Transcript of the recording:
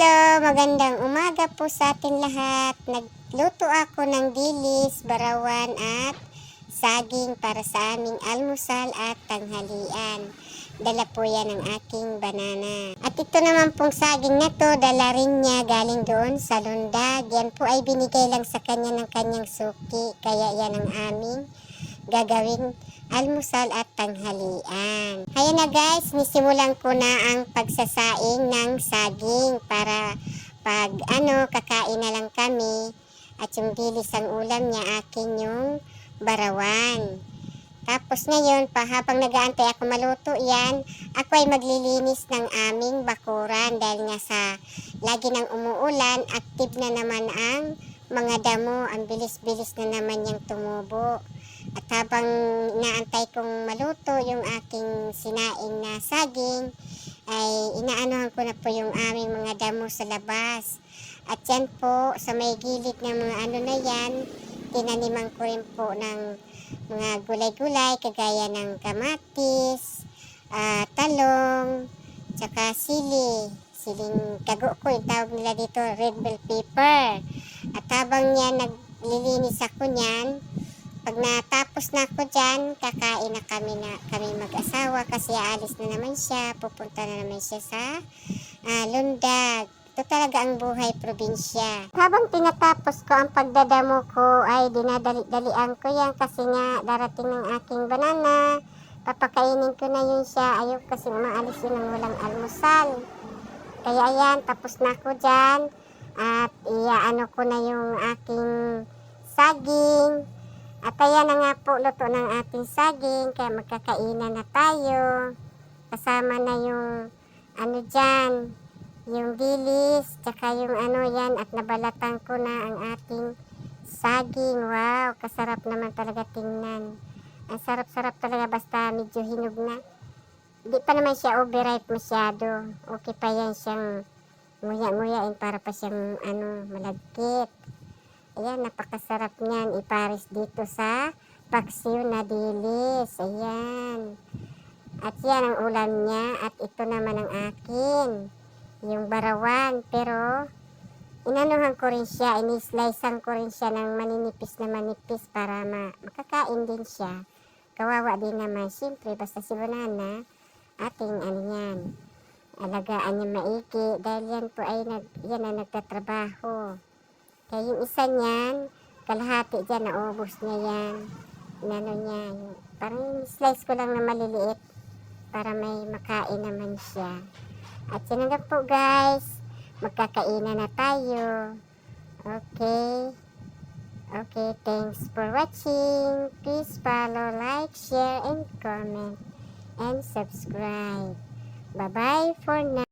Hello, magandang umaga po sa atin lahat. Nagluto ako ng dilis, barawan at saging para sa aming almusal at tanghalian. Dala po yan ng aking banana. At ito naman pong saging na to, dala rin niya galing doon sa lundag. Yan po ay binigay lang sa kanya ng kanyang suki. Kaya yan ang aming gagawing almusal at tanghalian. Kaya na guys, nisimulan ko na ang pagsasaing ng saging para pag kakain na lang kami at yung dilis ang ulam niya, akin yung barawan. Tapos ngayon, habang nag-aantay ako maluto yan, ako ay maglilinis ng aming bakuran dahil nga sa lagi nang umuulan, active na naman ang mga damo, ang bilis-bilis na naman yung tumubo. At habang inaantay kong maluto yung aking sinaing na saging, ay inaanuhan ko na po yung aming mga damo sa labas. At yan po, sa may gilid ng mga na yan, tinaniman ko rin po ng mga gulay-gulay, kagaya ng kamatis, talong, tsaka siling kago ko, yung tawag nila dito, red bell pepper. At habang yan, naglilinis ako niyan, pag natapos na ako dyan, kakain na kami mag-asawa kasi aalis na naman siya, pupunta na naman siya sa lundag. Ito talaga ang buhay probinsya. Habang tinatapos ko ang pagdadamo ko, ay dinadali-dalian ko yan kasi nga darating ng aking banana. Papakainin ko na yun siya. Ayaw kasi umaalis yun ng walang almusal. Kaya ayan, tapos na ako dyan. At iaano ko na yung aking saging. At ayan na nga po, luto ng ating saging, kaya magkakainan na tayo. Kasama na yung dyan, yung dilis, tsaka yung yan, at nabalatan ko na ang ating saging. Wow, kasarap naman talaga tingnan. Ang sarap-sarap talaga basta medyo hinog na. Hindi pa naman siya overripe masyado. Okay pa yan siyang nguya-nguyain para pa siyang malagkit. Ayan, napakasarap niyan. Ipares dito sa paksiw na dilis. Ayan. At yan ang ulam niya. At ito naman ang akin. Yung barawan. Pero, inanuhan ko rin siya. Inislicean ko rin siya ng maninipis na manipis para makakain din siya. Kawawa din naman. Siyempre, basta si banana, ating yan. Alagaan niya maigi. Dahil yan po ay yan ang nagtatrabaho. Kaya yung isa niyan, kalahati dyan, naubos niya yan. Niya, parang slice ko lang na maliliit para may makain naman siya. At yun na po guys, magkakainan na tayo. Okay. Okay, thanks for watching. Please follow, like, share, and comment, and subscribe. Bye-bye for now.